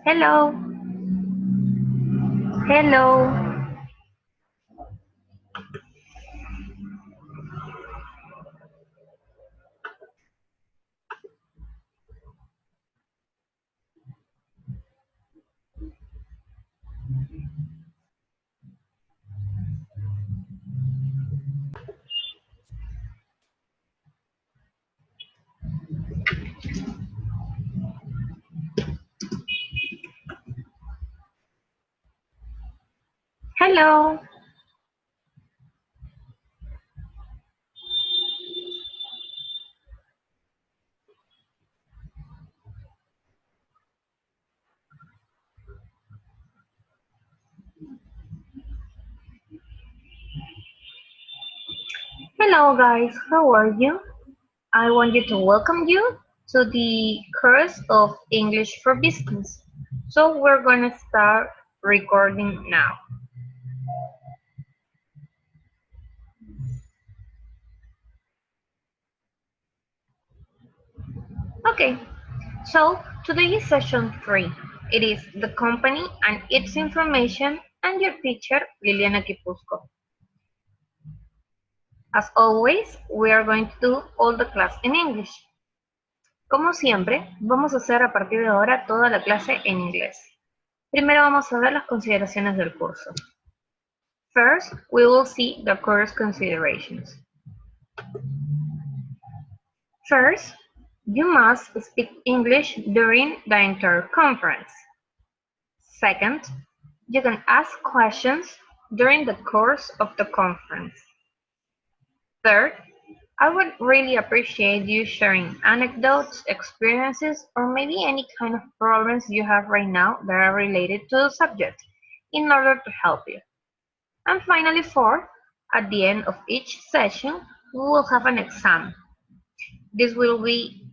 Hello. Hello. Hello. Hello guys, how are you? I want you to welcome you to the course of English for Business. So we're going to start recording now. Okay, so today is session 3. It is the company and its information and your teacher Liliana Quipuzco. As always, we are going to do all the class in English. Como siempre, vamos a hacer a partir de ahora toda la clase en inglés. Primero vamos a ver las consideraciones del curso. First, we will see the course considerations. First, you must speak English during the entire conference. Second, you can ask questions during the course of the conference. Third, I would really appreciate you sharing anecdotes, experiences, or maybe any kind of problems you have right now that are related to the subject in order to help you. And finally, fourth, at the end of each session, we will have an exam. This will be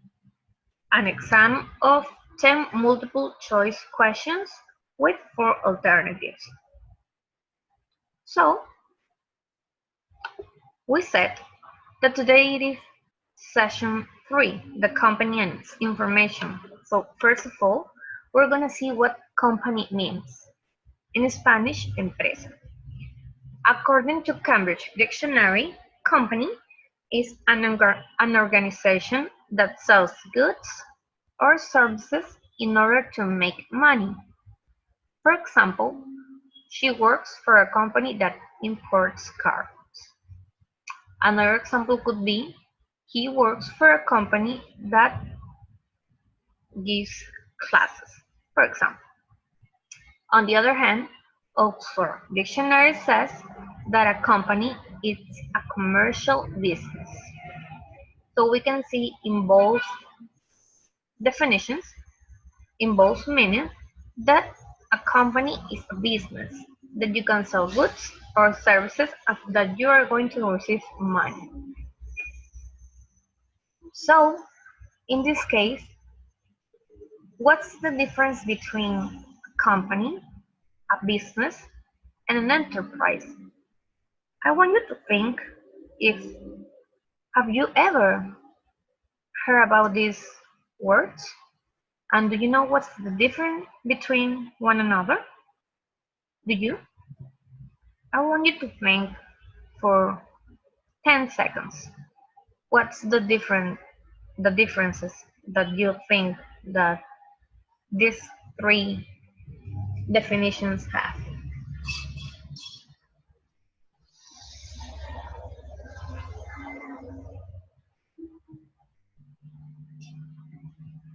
an exam of 10 multiple choice questions with 4 alternatives. So, we said that today it is session 3, the company and its information. So first of all, we're going to see what company means. In Spanish, empresa. According to Cambridge Dictionary, company is an organization that sells goods or services in order to make money. For example, she works for a company that imports cars. Another example could be, he works for a company that gives classes, for example. On the other hand, Oxford Dictionary says that a company is a commercial business. So we can see in both definitions, in both meanings, that a company is a business, that you can sell goods or services that you are going to receive money. So, in this case, what's the difference between a company, a business, and an enterprise? I want you to think if have you ever heard about these words? And do you know what's the difference between one another? Do you? I want you to think for 10 seconds. What's the differences that you think that these 3 definitions have?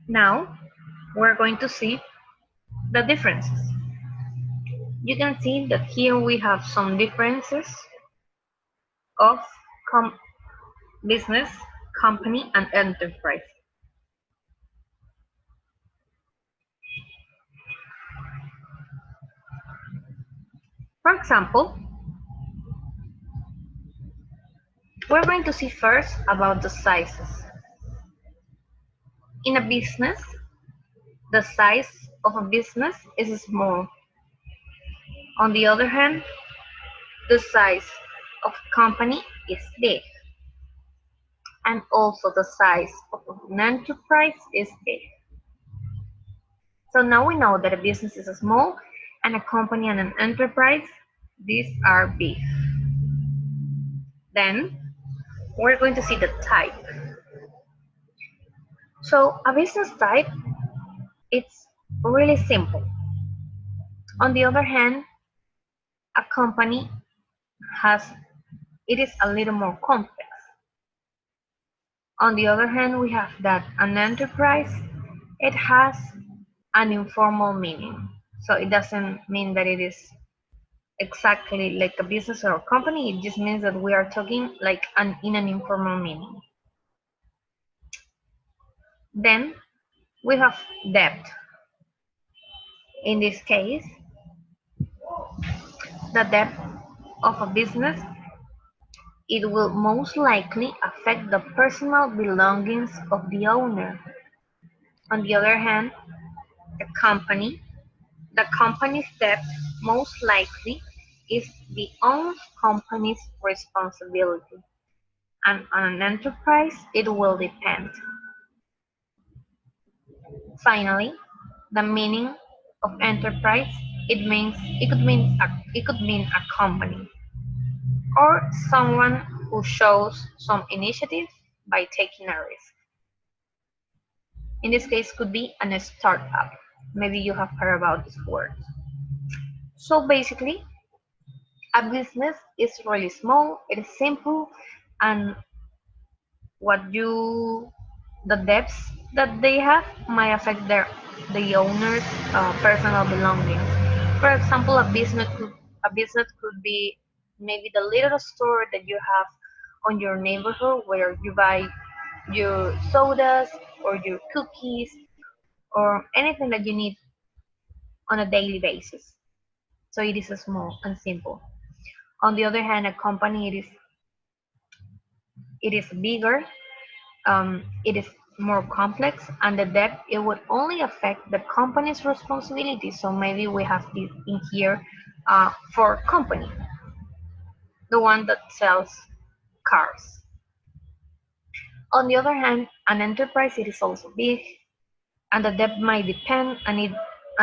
Now, we're going to see the differences. You can see that here we have some differences of business, company, and enterprise. For example, we're going to see first about the sizes. In a business, the size of a business is small. On the other hand, the size of a company is big. And also the size of an enterprise is big. So now we know that a business is a small and a company and an enterprise, these are big. Then we're going to see the type. So a business type, it's really simple. On the other hand, a company has it is a little more complex. On the other hand, we have that an enterprise, it has an informal meaning. So it doesn't mean that it is exactly like a business or a company. It just means that we are talking like in an informal meaning. Then we have debt. In this case, the debt of a business, it will most likely affect the personal belongings of the owner. On the other hand, the company, the company's debt most likely is the owned company's responsibility, and on an enterprise, it will depend. Finally, the meaning of enterprise, it could mean a company or someone who shows some initiative by taking a risk. In this case, could be a startup. Maybe you have heard about this word. So basically, a business is really small, it is simple, and what you the debts that they have might affect the owner's personal belongings. For example, a business could be maybe the little store that you have on your neighborhood where you buy your sodas or your cookies or anything that you need on a daily basis. So it is small and simple. On the other hand, a company it is bigger, it is more complex, and the debt it would only affect the company's responsibility. So maybe we have this in here for company, the one that sells cars. On the other hand, an enterprise it is also big, and the debt might depend, and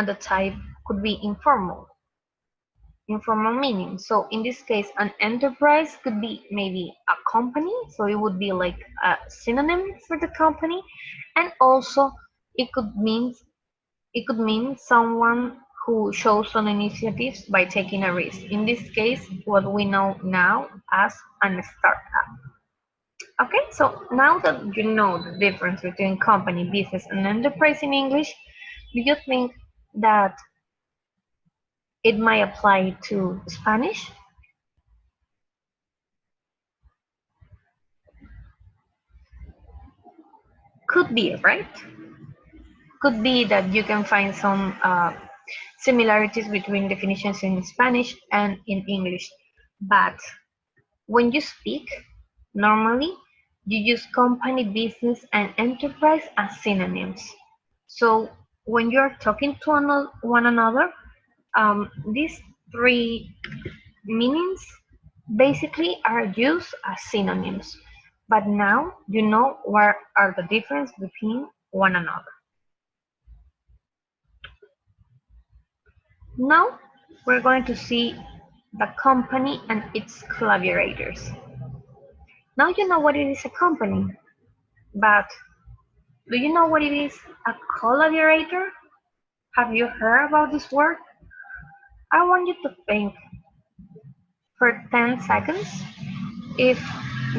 the type could be informal meaning. So in this case, an enterprise could be maybe a company, so it would be like a synonym for the company, and also it could mean it could mean someone who shows some initiatives by taking a risk. In this case, what we know now as an startup. Okay, so now that you know the difference between company, business, and enterprise in English, do you think that it might apply to Spanish? Could be, right? Could be that you can find some similarities between definitions in Spanish and in English. But when you speak, normally you use company, business, and enterprise as synonyms. So when you're talking to one another, these three meanings basically are used as synonyms. But now you know what are the difference between one another. Now we're going to see the company and its collaborators. Now you know what it is a company, but do you know what it is a collaborator? Have you heard about this word? I want you to think for 10 seconds if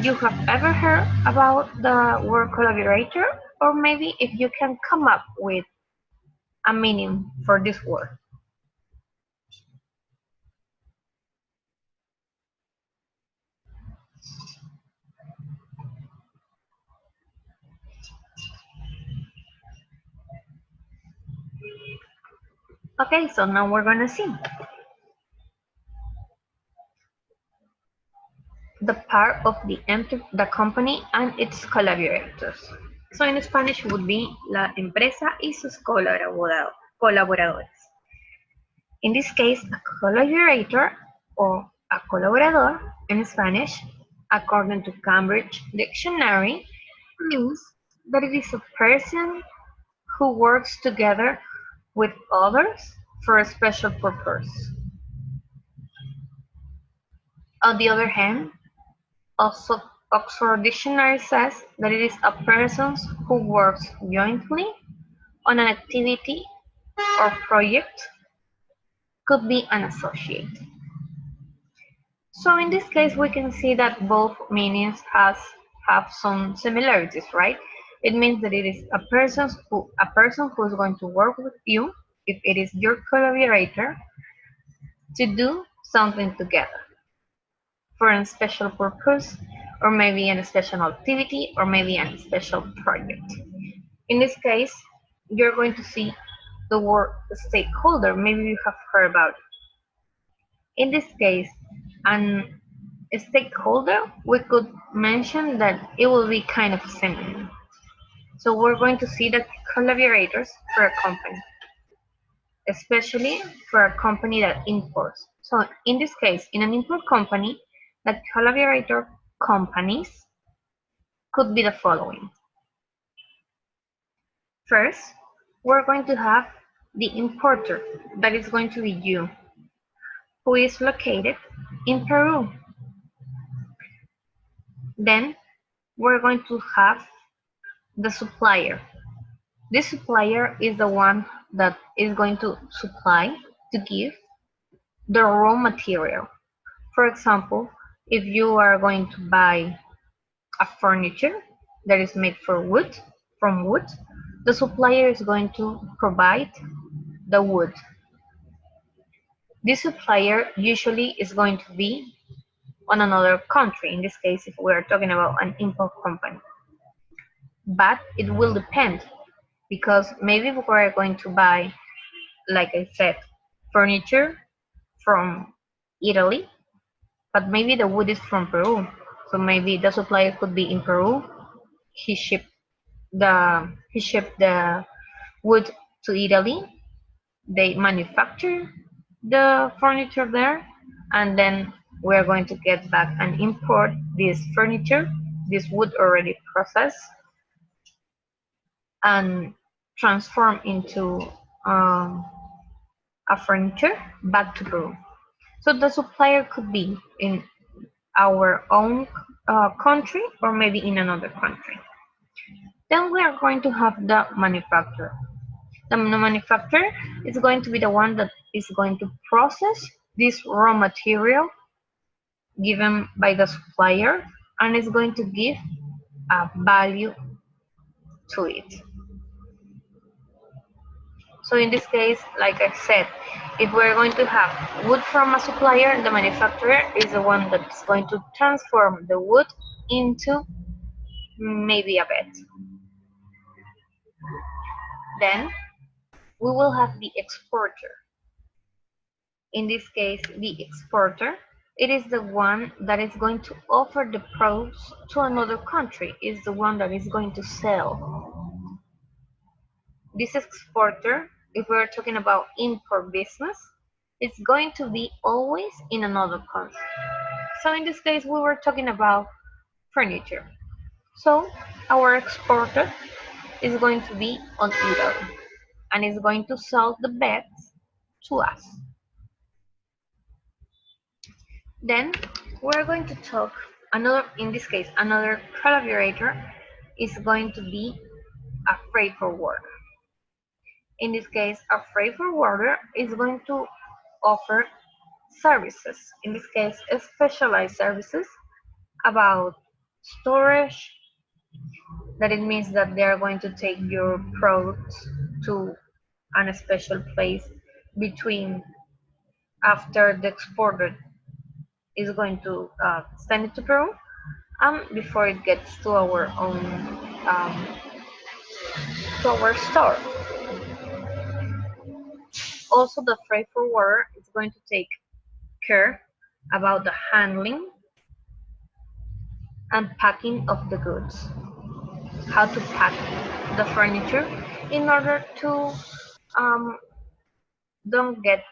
you have ever heard about the word collaborator, or maybe if you can come up with a meaning for this word. Okay, so now we're gonna see the part of the company and its collaborators. So in Spanish would be la empresa y sus colaboradores. In this case, a collaborator or a colaborador in Spanish, according to Cambridge Dictionary, means that it is a person who works together with others for a special purpose. On the other hand, also Oxford Dictionary says that it is a person who works jointly on an activity or project, could be an associate. So in this case, we can see that both meanings have some similarities, right? It means that it is a person who is going to work with you, if it is your collaborator, to do something together for a special purpose, or maybe in a special activity, or maybe in a special project. In this case, you're going to see the word stakeholder. Maybe you have heard about it. In this case, an stakeholder, we could mention that it will be kind of similar. So we're going to see the collaborators for a company, especially for a company that imports. So in this case, in an import company, the collaborator companies could be the following. First, we're going to have the importer, that is going to be you, who is located in Peru. Then we're going to have the supplier. This supplier is the one that is going to supply, to give the raw material. For example, if you are going to buy a furniture that is made from wood, the supplier is going to provide the wood. This supplier usually is going to be on another country, in this case if we are talking about an import company. But it will depend, because maybe we are going to buy, like I said, furniture from Italy, but maybe the wood is from Peru. So maybe the supplier could be in Peru. He shipped the wood to Italy. They manufacture the furniture there, and then we're going to get back and import this furniture, this wood already processed, and transform into um, a furniture back to Peru. So the supplier could be in our own country, or maybe in another country. Then we are going to have the manufacturer. The manufacturer is going to be the one that is going to process this raw material given by the supplier, and is going to give a value to it. So in this case, like I said, if we're going to have wood from a supplier, the manufacturer is the one that's going to transform the wood into maybe a bed. Then we will have the exporter. In this case, the exporter, it is the one that is going to offer the products to another country, is the one that is going to sell. This exporter, if we're talking about import business, it's going to be always in another country. So in this case, we were talking about furniture. So our exporter is going to be on Italy, and is going to sell the beds to us. Then we're going to talk another, in this case, another collaborator is going to be a freight forwarder. In this case, a freight forwarder is going to offer services, in this case, specialized services about storage, that it means that they are going to take your products to a special place between, after the exporter is going to send it to Peru, before it gets to our own um, to our store. Also, the freight forwarder is going to take care about the handling and packing of the goods, how to pack the furniture in order to um, don't get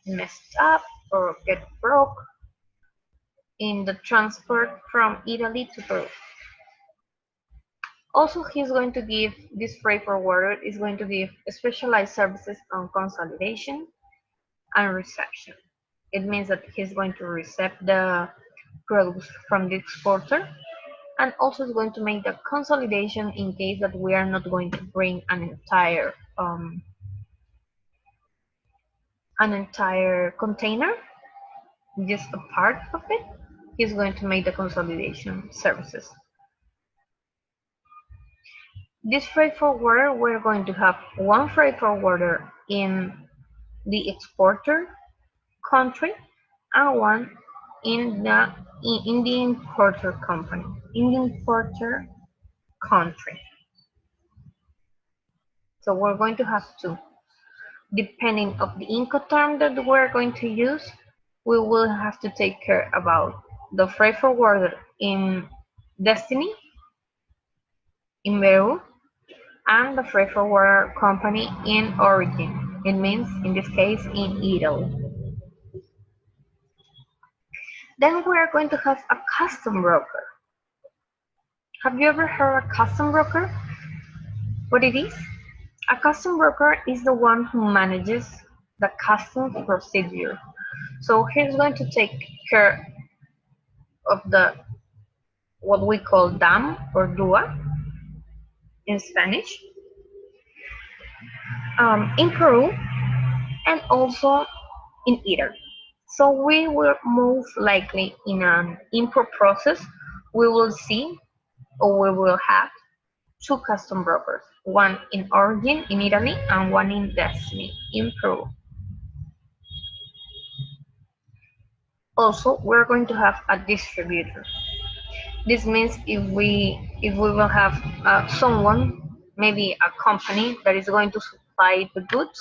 messed up or get broke in the transport from Italy to Peru. Also, he's going to give this freight forwarder is going to give specialized services on consolidation and reception. It means that he's going to receive the products from the exporter and also is going to make the consolidation in case that we are not going to bring an entire container, just a part of it. He's going to make the consolidation services. This freight forwarder, we're going to have one freight forwarder in the exporter country and one in the importer company, in the importer country. So we're going to have two. Depending of the Incoterm that we're going to use, we will have to take care about the freight forwarder in destiny, in Peru, and the freight forwarder company in origin. It means, in this case, in Italy. Then we are going to have a custom broker. Have you ever heard a custom broker? What it is? A custom broker is the one who manages the customs procedure. So he's going to take care of the what we call dam or dua in Spanish, in Peru, and also in Italy. So we will most likely in an import process, we will see or we will have two custom brokers, one in origin in Italy and one in destiny in Peru. Also, we're going to have a distributor. This means if we will have someone, maybe a company that is going to supply the goods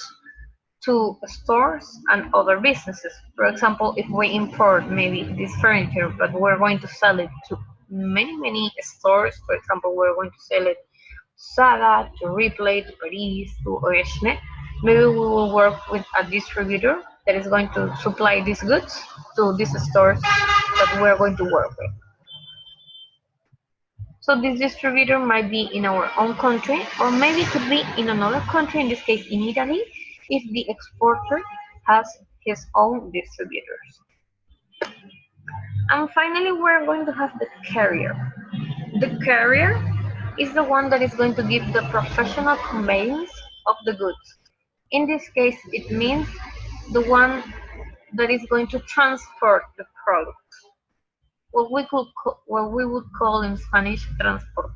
to stores and other businesses. For example, if we import maybe this furniture, but we're going to sell it to many stores. For example, we're going to sell it to Saga, to Ripley, to Paris, to Oeshne. Maybe we will work with a distributor that is going to supply these goods to these stores that we're going to work with. So this distributor might be in our own country or maybe could be in another country, in this case in Italy, if the exporter has his own distributors. And finally, we're going to have the carrier. The carrier is the one that is going to give the professional conveyance of the goods. In this case, it means the one that is going to transport the product. What we would call in Spanish transport.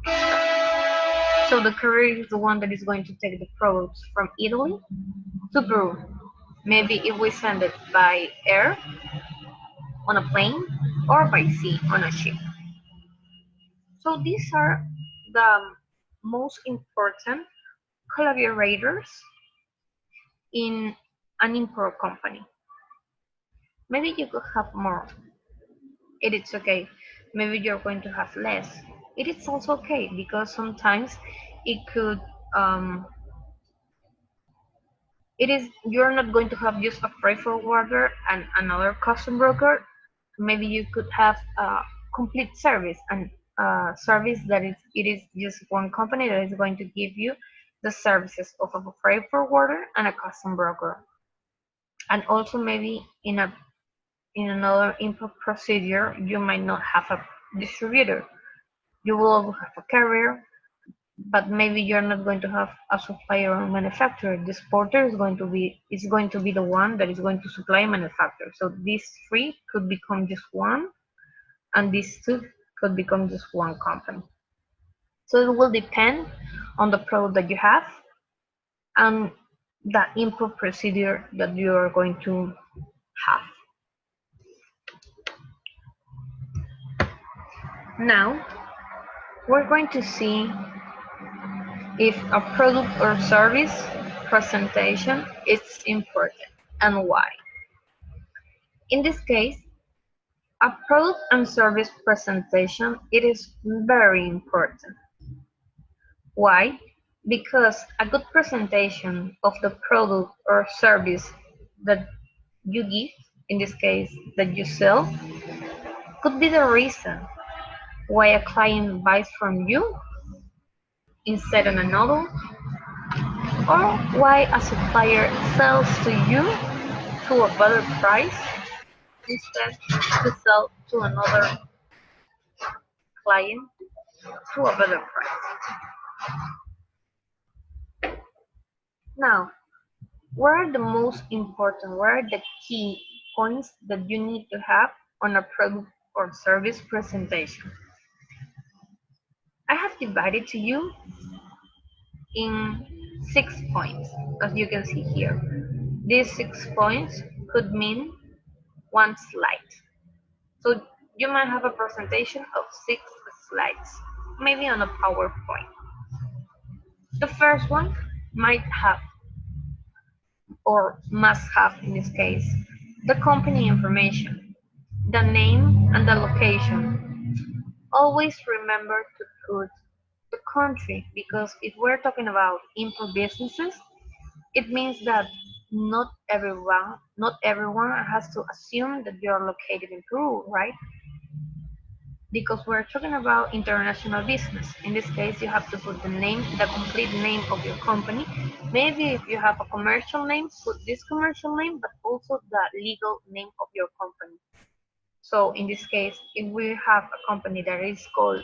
So the courier is the one that is going to take the products from Italy to Peru. Maybe if we send it by air on a plane or by sea on a ship. So these are the most important collaborators in an import company. Maybe you could have more. It is okay. Maybe you're going to have less. It is also okay because sometimes it could it is you're not going to have just a freight forwarder and another custom broker. Maybe you could have a complete service and service that it is just one company that is going to give you the services of a freight forwarder and a custom broker. And also maybe in another import procedure you might not have a distributor. You will have a carrier, but maybe you're not going to have a supplier or manufacturer. The exporter is going to be the one that is going to supply and manufacture. So these three could become just one, and these two could become just one company. So it will depend on the product that you have and the import procedure that you are going to have. Now we're going to see if a product or service presentation is important and why. In this case, a product and service presentation, it is very important. Why? Because a good presentation of the product or service that you give, in this case that you sell, could be the reason why a client buys from you instead of another, or why a supplier sells to you to a better price instead to sell to another client to a better price. Now, what are the most important, what are the key points that you need to have on a product or service presentation? I have divided to you in 6 points, as you can see here. These 6 points could mean one slide. So you might have a presentation of 6 slides, maybe on a PowerPoint. The first one might have, or must have in this case, the company information, the name and the location. Always remember to put the country, because if we're talking about import businesses, it means that not everyone has to assume that you're located in Peru, right? Because we're talking about international business. In this case, you have to put the complete name of your company. Maybe if you have a commercial name, put this commercial name, but also the legal name of your company. So in this case, if we have a company that is called,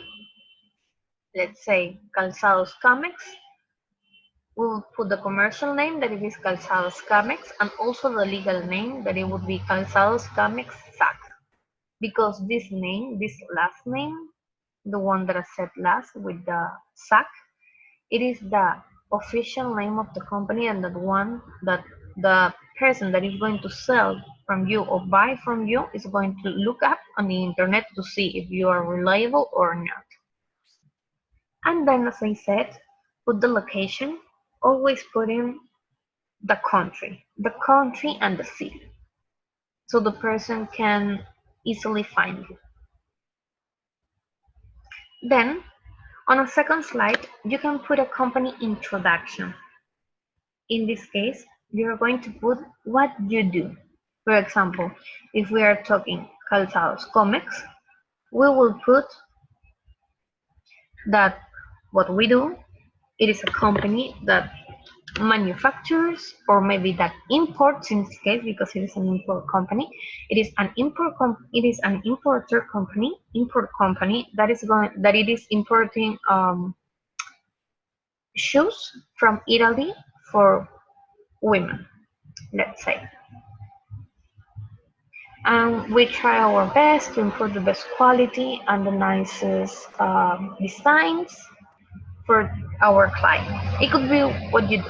let's say, Calzados Camex, we will put the commercial name that it is Calzados Camex, and also the legal name that it would be Calzados Camex SAC. Because this last name, the one that I said last with the SAC, it is the official name of the company, and that one that the person that is going to sell from you or buy from you is going to look up on the internet to see if you are reliable or not. And then, as I said, put the location, always put in the country and the city, so the person can easily find you. Then, on a second slide, you can put a company introduction. In this case, you're going to put what you do. For example, if we are talking Calzados Comex, we will put that what we do, it is a company that manufacturers, or maybe that imports in this case, because it is an import company. It is an import company that it is importing shoes from Italy for women, let's say. And we try our best to improve the best quality and the nicest designs for our client. It could be what you do.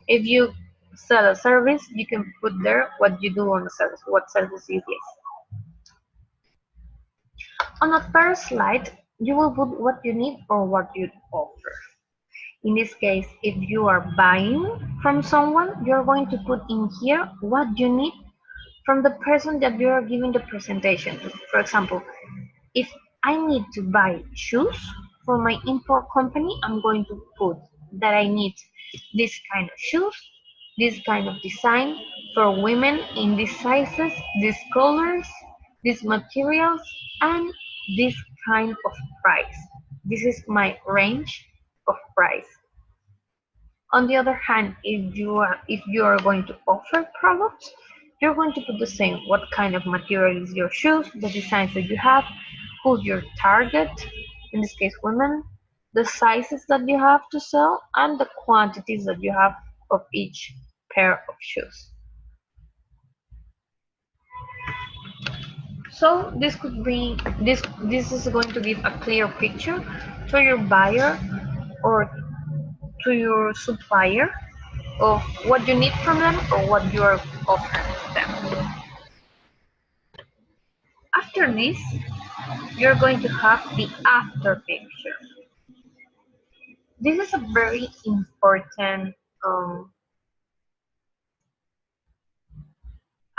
If you sell a service, you can put there what you do on the service, what service it is. On the third slide, you will put what you need or what you offer. In this case, if you are buying from someone, you're going to put in here what you need from the person that you are giving the presentation to. For example, if I need to buy shoes for my import company, I'm going to put that I need this kind of shoes, this kind of design for women in these sizes, these colors, these materials, and this kind of price. This is my range of price. On the other hand, if you are going to offer products, you're going to put the same. What kind of material is your shoes, the designs that you have, who's your target, in this case women, the sizes that you have to sell, and the quantities that you have of each pair of shoes. So this is going to give a clear picture to your buyer or to your supplier of what you need from them or what you are offering them. After this, you're going to have the after picture. This is um,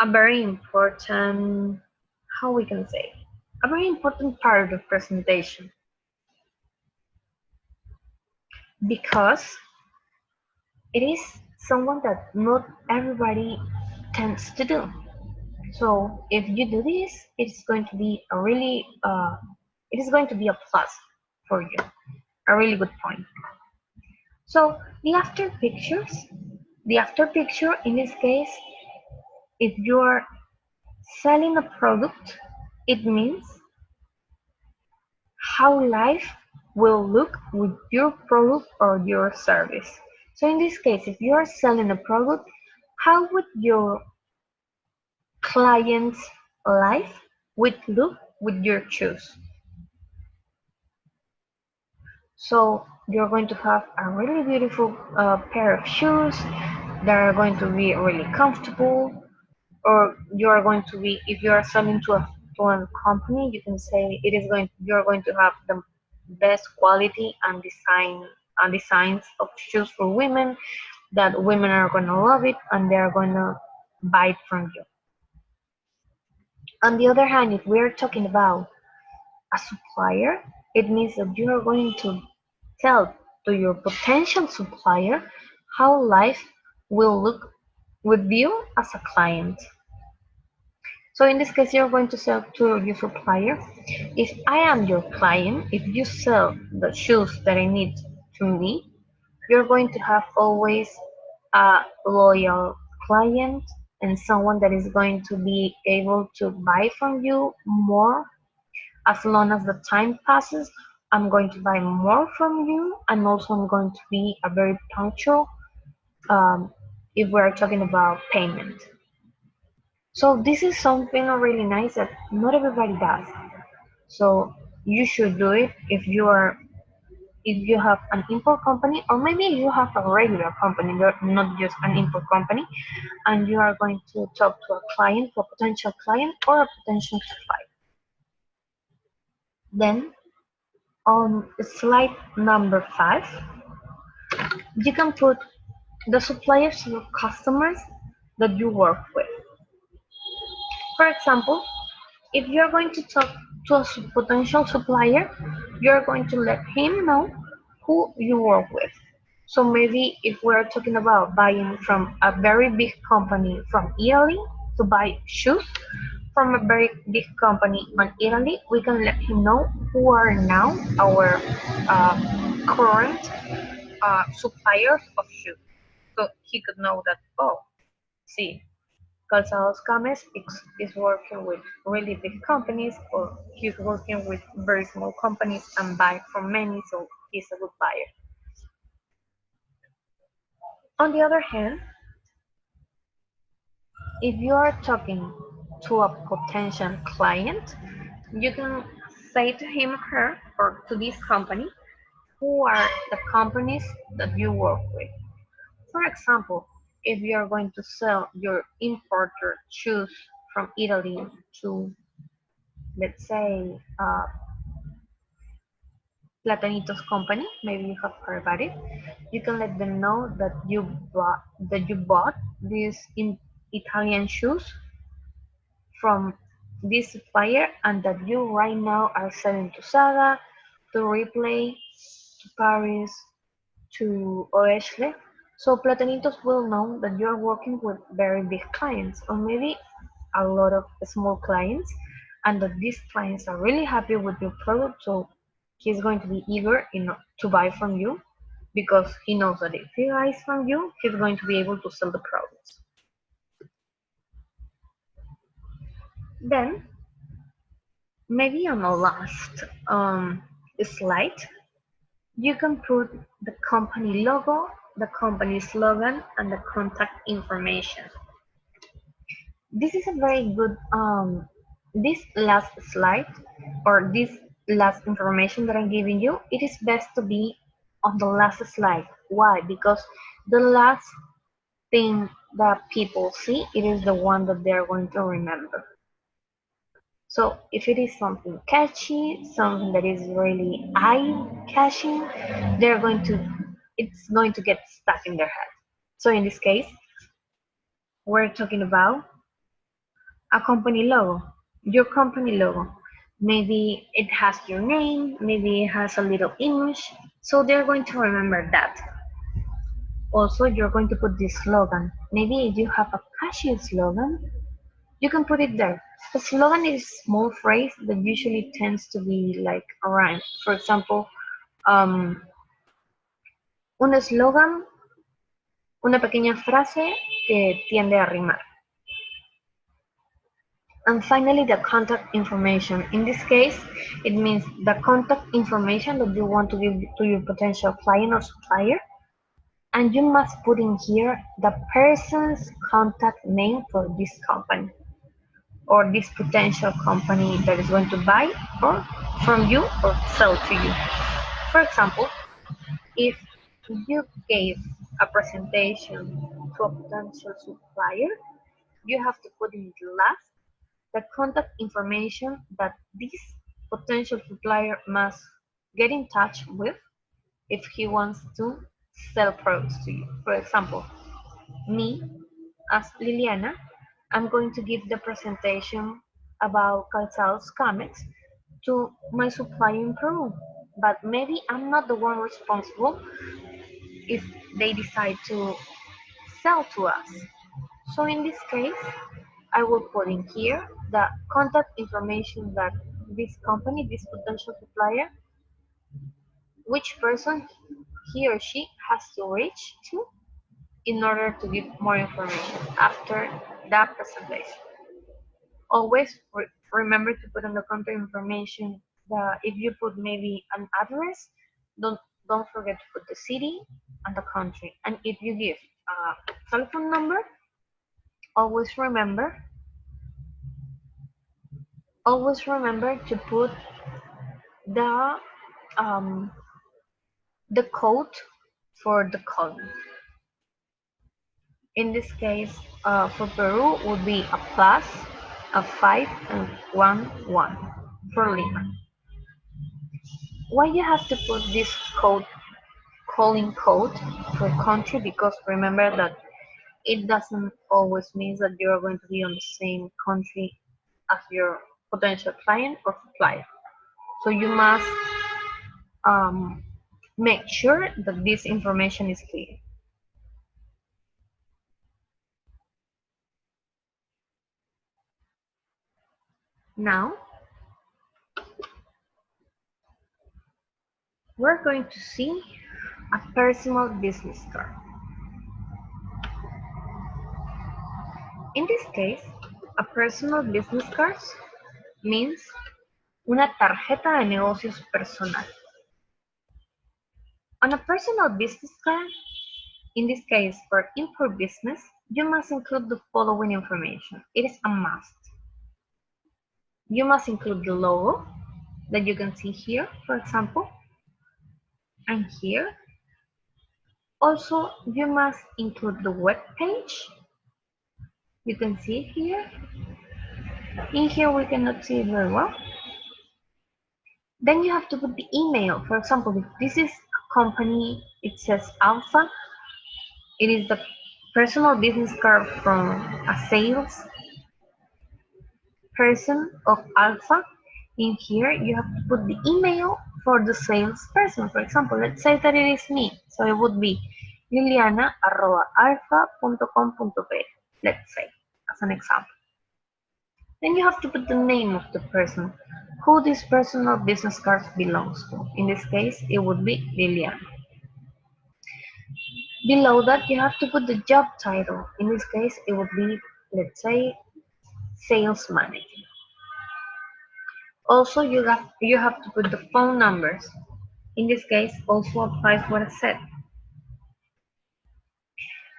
a very important, how we can say, a very important part of the presentation, because it is someone that not everybody tends to do. So if you do this, it is going to be a plus for you. a really good point. So the after picture in this case, if you are selling a product, it means how life will look with your product or your service. So in this case, if you are selling a product, how would your client's life would look with your shoes? So you're going to have a really beautiful pair of shoes that are going to be really comfortable, or you are going to be, if you are selling to a company, you can say it is going, you're going to have the best quality and designs of shoes for women, that women are going to love it and they're going to buy it from you. On the other hand, if we're talking about a supplier, it means that you are going to tell to your potential supplier how life will look with you as a client. So in this case, you're going to sell to your supplier. If I am your client, if you sell the shoes that I need to me, you're going to have always a loyal client and someone that is going to be able to buy from you more as long as the time passes. I'm going to buy more from you, and also I'm going to be a very punctual if we're talking about payment. So this is something really nice that not everybody does. So you should do it if you have an import company, or maybe you have a regular company, not just an import company, and you are going to talk to a client, to a potential client or a potential supplier. Then on slide number 5, you can put the suppliers or customers that you work with. For example, if you're going to talk to a potential supplier, you're going to let him know who you work with. So maybe if we're talking about buying from a very big company from Italy to buy shoes from a very big company in Italy, we can let him know who are now our current suppliers of shoes. So he could know that, oh, see, Calzados Cames is working with really big companies, or he's working with very small companies and buy from many, so he's a good buyer. On the other hand, if you are talking to a potential client, you can say to him or her, or to this company, who are the companies that you work with. For example, if you are going to sell your importer shoes from Italy to, let's say, Platanitos company, maybe you have heard about it. You can let them know that you bought these in Italian shoes from this supplier, and that you right now are selling to Saga, to Replay, to Paris, to Oesle. So Platanitos will know that you're working with very big clients, or maybe a lot of small clients, and that these clients are really happy with your product, so he's going to be eager to buy from you, because he knows that if he buys from you, he's going to be able to sell the products. Then, maybe on the last slide, you can put the company logo, the company slogan, and the contact information. This is a very good, this last slide, or this last information that I'm giving you, it is best to be on the last slide. Why? Because the last thing that people see, it is the one that they're going to remember. So if it is something catchy, something that is really eye-catching, it's going to get stuck in their head. So in this case, we're talking about a company logo, your company logo. Maybe it has your name, maybe it has a little image, so they're going to remember that. Also, you're going to put this slogan. Maybe if you have a catchy slogan, you can put it there. The slogan is a small phrase that usually tends to be like a rhyme. For example, un eslogan, una pequeña frase que tiende a rimar. And finally, the contact information. In this case, it means the contact information that you want to give to your potential client or supplier. And you must put in here the person's contact name for this company or this potential company that is going to buy or from you or sell to you. For example, if you gave a presentation to a potential supplier, you have to put in the last the contact information that this potential supplier must get in touch with if he wants to sell products to you. For example, me as Liliana, I'm going to give the presentation about calzados comics to my supplier in Peru, but maybe I'm not the one responsible if they decide to sell to us. So in this case, I will put in here the contact information that this company, this potential supplier, which person he or she has to reach to in order to give more information after that presentation. Always remember to put on the contact information that if you put maybe an address, don't forget to put the city and the country. And if you give a telephone number, always remember to put the um, the code for the calling. In this case, for Peru would be a plus, a 5, and 1 for Lima. Why you have to put this code, calling code for country? Because remember that it doesn't always mean that you're going to be on the same country as your potential client or supplier. So you must make sure that this information is clear. Now, we're going to see a personal business card. In this case, a personal business card means una tarjeta de negocios personal. On a personal business card, in this case for import business, you must include the following information. It is a must. You must include the logo that you can see here, for example, and here. Also, you must include the web page. You can see it here. In here, we cannot see it very well. Then you have to put the email. For example, if this is a company, it says Alpha. It is the personal business card from a sales person of Alpha. In here, you have to put the email for the salesperson. For example, let's say that it is me. So it would be liliana@alfa.com.pe, let's say, as an example. Then you have to put the name of the person, who this personal business card belongs to. In this case, it would be Liliana. Below that, you have to put the job title. In this case, it would be, let's say, sales manager. Also, you have to put the phone numbers. In this case, also applies what I said.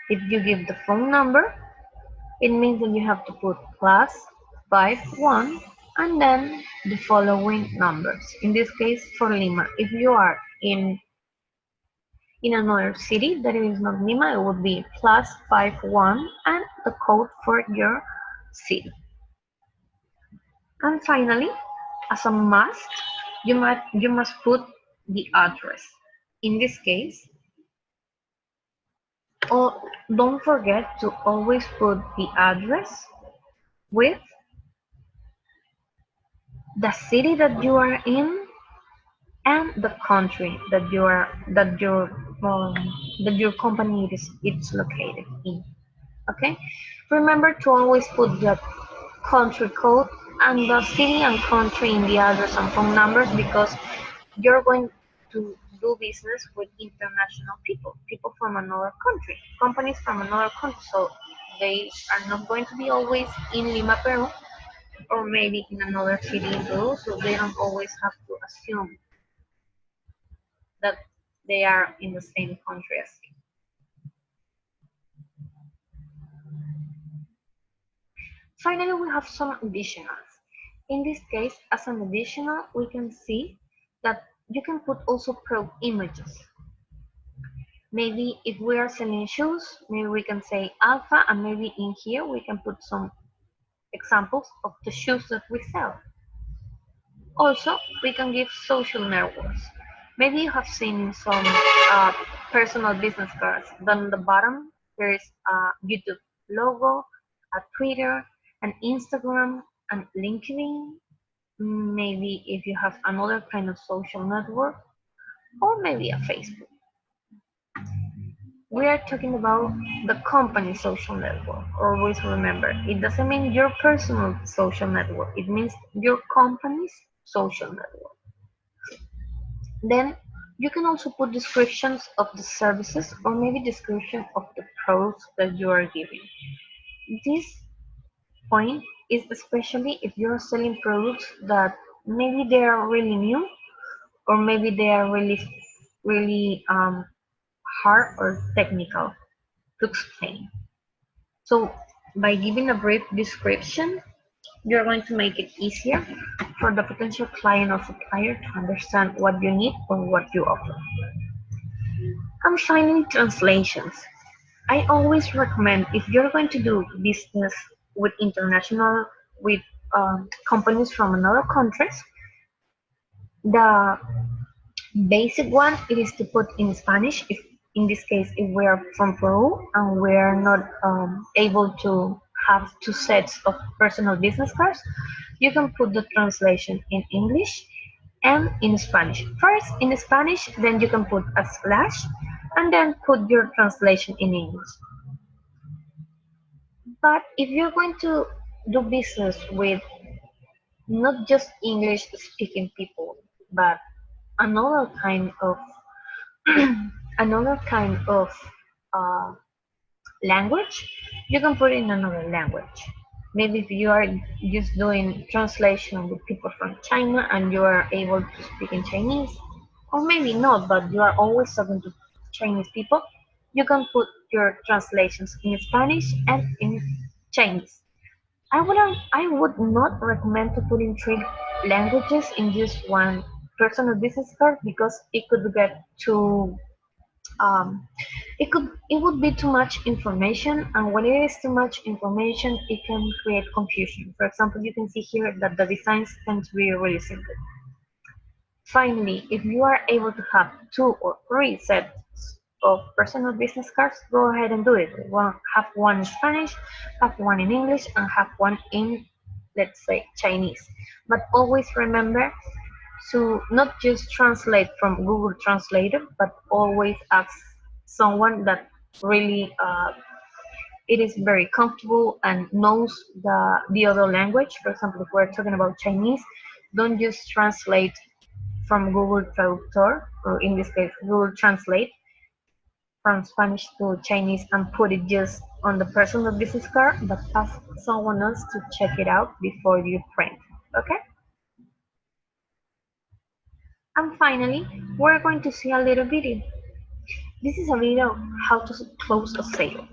If you give the phone number, it means that you have to put +51 and then the following numbers. In this case, for Lima, if you are in another city that is not Lima, it would be +51 and the code for your city. And finally, as a must, you must put the address. In this case, don't forget to always put the address with the city that you are in and the country that your company is located in. Okay, remember to always put the country code and the city and country in the address and phone numbers, because you're going to do business with international people, people from another country, companies from another country. So they are not going to be always in Lima, Peru, or maybe in another city in Peru, so they don't always have to assume that they are in the same country as you. Finally, we have some additionals. In this case, as an additional, we can see that you can put also product images. Maybe if we are selling shoes, maybe we can say alpha, and maybe in here we can put some examples of the shoes that we sell. Also, we can give social networks. Maybe you have seen some personal business cards. Then on the bottom, there is a YouTube logo, a Twitter, an Instagram, and LinkedIn. Maybe if you have another kind of social network, or maybe a Facebook. We are talking about the company social network. Always remember, it doesn't mean your personal social network. It means your company's social network. Then you can also put descriptions of the services or maybe description of the products that you are giving. This point is especially if you're selling products that maybe they are really new or maybe they are really hard or technical to explain. So by giving a brief description, you're going to make it easier for the potential client or supplier to understand what you need or what you offer. And finally, translations. I always recommend if you're going to do business with international, with companies from another countries, the basic one it is to put in Spanish. If in this case, if we are from Peru and we are not able to have two sets of personal business cards, you can put the translation in English and in Spanish. First in Spanish, then you can put a slash, and then put your translation in English. But if you're going to do business with not just English speaking people, but another kind of another kind of uh, language, you can put in another language. Maybe if you are just doing translation with people from China and you are able to speak in Chinese, or maybe not, but you are always talking to Chinese people, you can put your translations in Spanish and in Chinese. I would not recommend to put in three languages in just one personal business card because it could get too it would be too much information, and when it is too much information it can create confusion. For example, you can see here that the designs tend to be really simple. Finally, if you are able to have 2 or 3 sets of personal business cards, go ahead and do it. Have one in Spanish, have one in English, and have one in, let's say, Chinese. But always remember to not just translate from Google Translator, but always ask someone that really it is very comfortable and knows the other language. For example, if we're talking about Chinese, don't just translate from Google Traductor, or in this case, Google Translate from Spanish to Chinese and put it just on the personal business card, but ask someone else to check it out before you print. Okay? And finally, we're going to see a little video. This is a video of how to close a sale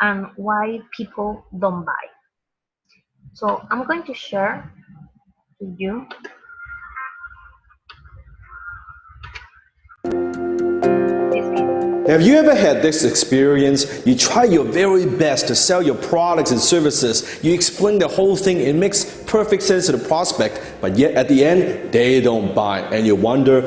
and why people don't buy. So I'm going to share with you this video. Have you ever had this experience? You try your very best to sell your products and services. You explain the whole thing. It makes perfect sense to the prospect, but yet at the end, they don't buy. And you wonder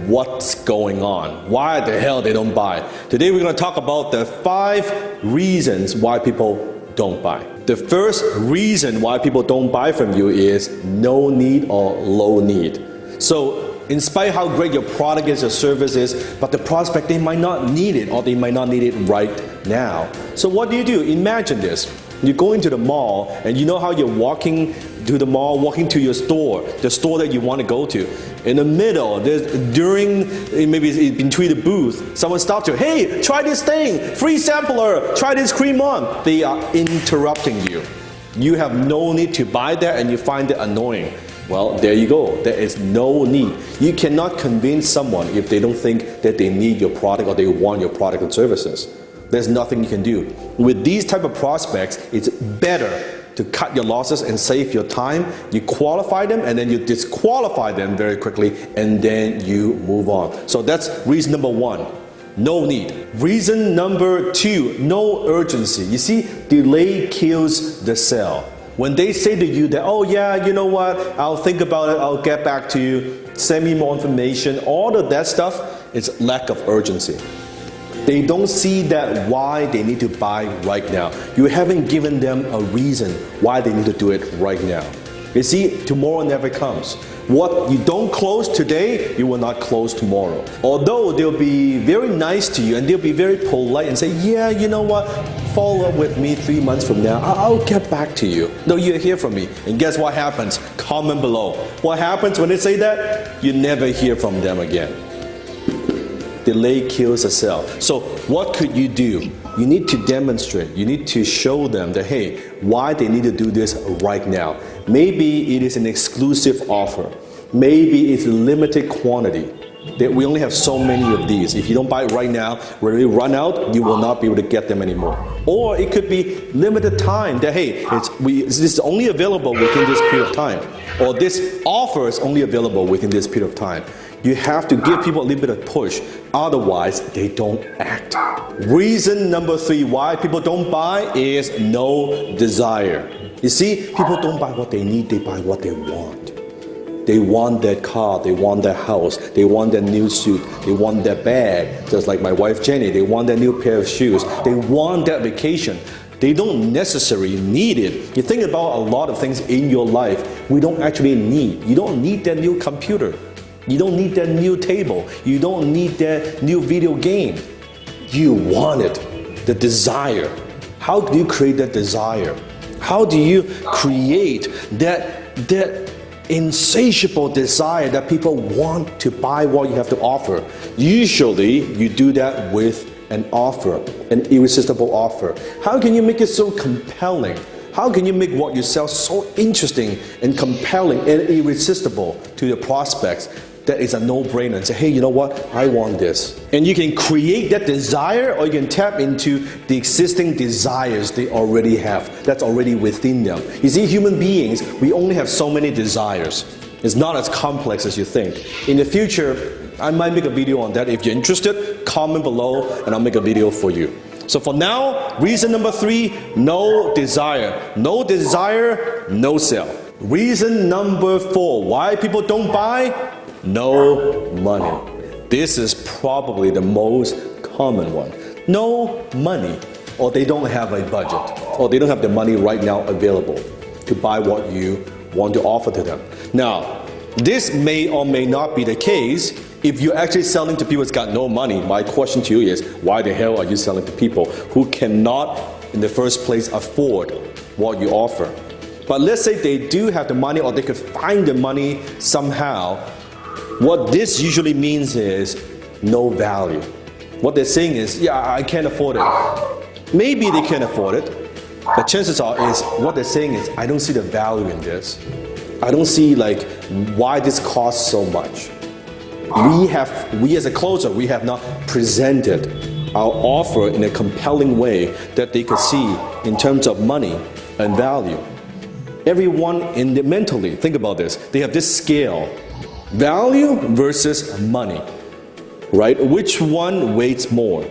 what's going on. Why the hell they don't buy? Today we're going to talk about the 5 reasons why people don't buy. The first reason why people don't buy from you is no need or low need. So in spite of how great your product is or service is, but the prospect, they might not need it, or they might not need it right now. So what do? Imagine this. You go into the mall and you know how you're walking to the mall, walking to your store, the store that you want to go to. In the middle, maybe between the booth, someone stops you. Hey, try this thing, free sampler, try this cream on. They are interrupting you. You have no need to buy that and you find it annoying. Well, there you go. There is no need. You cannot convince someone if they don't think that they need your product or they want your product and services. There's nothing you can do. With these type of prospects, it's better to cut your losses and save your time. You qualify them and then you disqualify them very quickly and then you move on. So that's reason number one. No need. Reason number two, no urgency. You see, delay kills the sale. When they say to you that, oh yeah, you know what, I'll think about it, I'll get back to you, send me more information, all of that stuff, it's lack of urgency. They don't see that why they need to buy right now. You haven't given them a reason why they need to do it right now. You see, tomorrow never comes. What you don't close today, you will not close tomorrow. Although they'll be very nice to you and they'll be very polite and say, yeah, you know what, follow up with me 3 months from now, I'll get back to you. No, you hear from me. And guess what happens? Comment below. What happens when they say that? You never hear from them again. Delay kills a sale. So what could you do? You need to demonstrate. You need to show them that, hey, why they need to do this right now. Maybe it is an exclusive offer. Maybe it's a limited quantity. That we only have so many of these. If you don't buy it right now, when they run out, you will not be able to get them anymore. Or it could be limited time that, hey, this is only available within this period of time. Or this offer is only available within this period of time. You have to give people a little bit of push, otherwise they don't act. Reason number three why people don't buy is no desire. You see, people don't buy what they need, they buy what they want. They want that car, they want that house, they want that new suit, they want that bag, just like my wife Jenny, they want that new pair of shoes, they want that vacation. They don't necessarily need it. You think about a lot of things in your life we don't actually need. You don't need that new computer. You don't need that new table. You don't need that new video game. You want it, the desire. How do you create that desire? How do you create that insatiable desire that people want to buy what you have to offer? Usually, you do that with an offer, an irresistible offer. How can you make it so compelling? How can you make what you sell so interesting and compelling and irresistible to your prospects that is a no-brainer and say, hey, you know what, I want this. And you can create that desire or you can tap into the existing desires they already have, that's already within them. You see, human beings, we only have so many desires. It's not as complex as you think. In the future, I might make a video on that. If you're interested, comment below and I'll make a video for you. So for now, reason number three, no desire. No desire, no sale. Reason number four, why people don't buy? No money. This is probably the most common one. No money, or they don't have a budget, or they don't have the money right now available to buy what you want to offer to them. Now, this may or may not be the case. If you're actually selling to people who's got no money, my question to you is, why the hell are you selling to people who cannot, in the first place, afford what you offer? But let's say they do have the money or they could find the money somehow. What this usually means is no value. What they're saying is, yeah, I can't afford it. Maybe they can afford it, but chances are is what they're saying is, I don't see the value in this. I don't see like why this costs so much. We as a closer, we have not presented our offer in a compelling way that they could see in terms of money and value. Everyone mentally, think about this, they have this scale. Value versus money, right? Which one weighs more?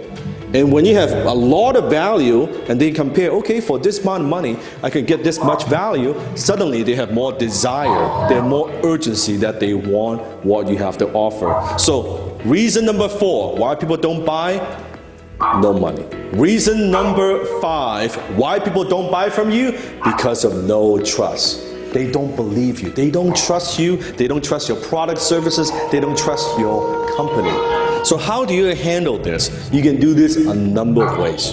And when you have a lot of value and they compare, okay, for this amount of money, I can get this much value, suddenly they have more desire, they have more urgency that they want what you have to offer. So, reason number four, why people don't buy? No money. Reason number five, why people don't buy from you? Because of no trust. They don't believe you. They don't trust you. They don't trust your product, services. They don't trust your company. So how do you handle this? You can do this a number of ways.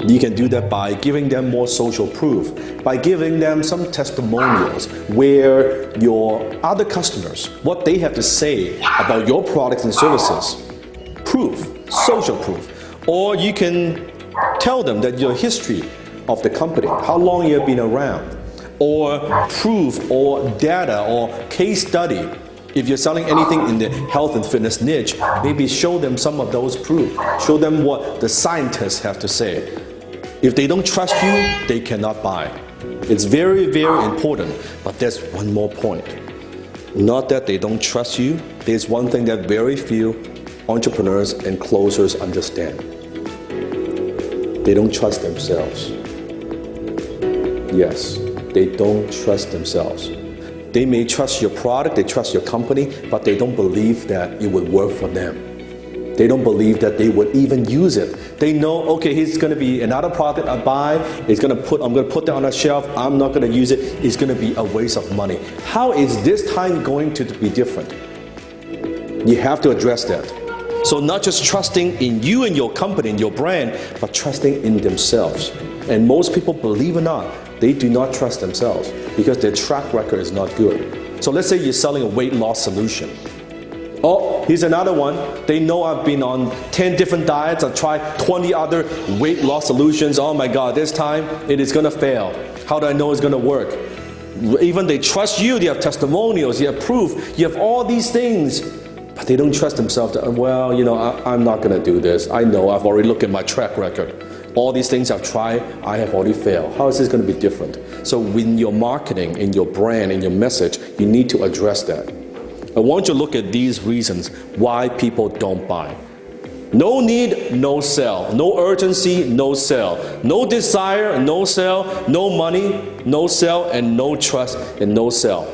You can do that by giving them more social proof, by giving them some testimonials where your other customers, what they have to say about your products and services. Proof, social proof. Or you can tell them that your history of the company, how long you have been around, or proof or data or case study. If you're selling anything in the health and fitness niche, maybe show them some of those proof. Show them what the scientists have to say. If they don't trust you, they cannot buy. It's very, very important. But there's one more point. Not that they don't trust you. There's one thing that very few entrepreneurs and closers understand. They don't trust themselves. Yes, they don't trust themselves. They may trust your product, they trust your company, but they don't believe that it would work for them. They don't believe that they would even use it. They know, okay, he's going to be another product I buy. I'm going to put that on a shelf. I'm not going to use it. It's going to be a waste of money. How is this time going to be different? You have to address that. So not just trusting in you and your company and your brand, but trusting in themselves. And most people, believe it or not, they do not trust themselves because their track record is not good. So let's say you're selling a weight loss solution. Oh, here's another one. They know I've been on 10 different diets. I've tried 20 other weight loss solutions. Oh my God, this time it is going to fail. How do I know it's going to work? Even they trust you. They have testimonials. You have proof. You have all these things. But they don't trust themselves. Well, I'm not going to do this. I know. I've already looked at my track record. All these things I've tried, I have already failed. How is this going to be different? So in your marketing, in your brand, in your message, you need to address that. I want you to look at these reasons why people don't buy. No need, no sell. No urgency, no sell. No desire, no sell. No money, no sell. And no trust, and no sell.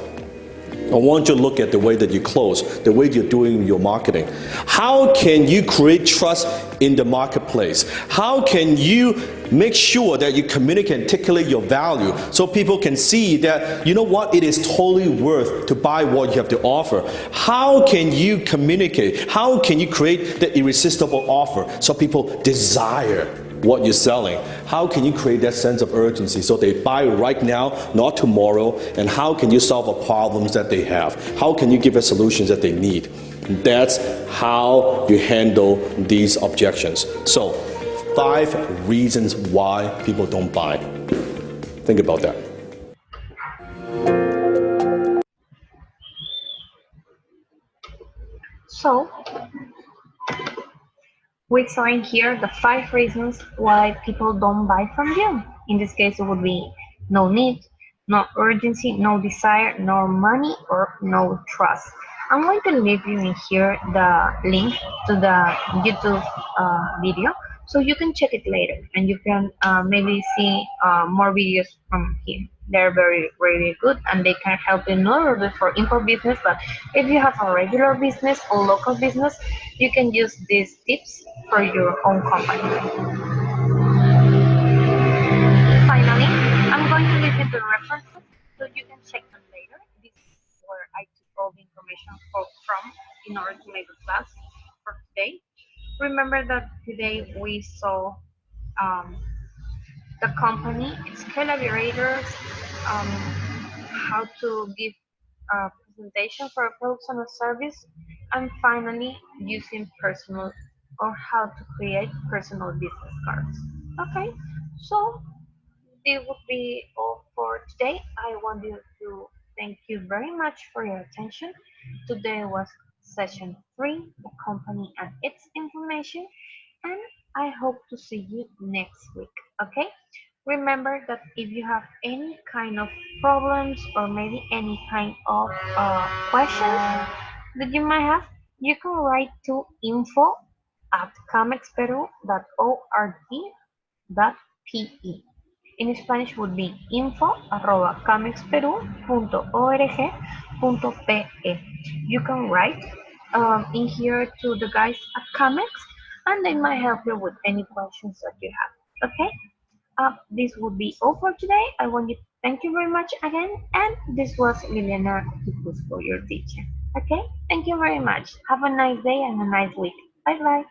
I want you to look at the way that you close, the way you're doing your marketing. How can you create trust in the marketplace? How can you make sure that you communicate and articulate your value so people can see that, you know what, it is totally worth to buy what you have to offer? How can you communicate? How can you create the irresistible offer so people desire what you're selling? How can you create that sense of urgency so they buy right now, not tomorrow? And how can you solve the problems that they have? How can you give us solutions that they need? That's how you handle these objections. So, 5 reasons why people don't buy. Think about that. So, we saw in here the 5 reasons why people don't buy from you. In this case, it would be no need, no urgency, no desire, no money, or no trust. I'm going to leave you in here the link to the YouTube video so you can check it later and you can maybe see more videos from here. They're very, very good and they can help you not only for import business, but if you have a regular business or local business, you can use these tips for your own company. Finally, I'm going to leave you the references so you can check them later. This is where I took all the information from in order to make the class for today. Remember that today we saw the company, its collaborators, how to give a presentation for a product and a service, and finally using personal or how to create personal business cards. Okay, so this would be all for today. I want you to thank you very much for your attention. Today was session 3, the company and its information, and I hope to see you next week. Okay? Remember that if you have any kind of problems or maybe any kind of questions that you might have, you can write to info@camexperu.org.pe. In Spanish would be info@camexperu.org.pe. You can write in here to the guys at Camex and they might help you with any questions that you have. Okay? This would be all for today. I want you to thank you very much again. And this was Liliana Quipuzco, your teacher. Okay? Thank you very much. Have a nice day and a nice week. Bye bye.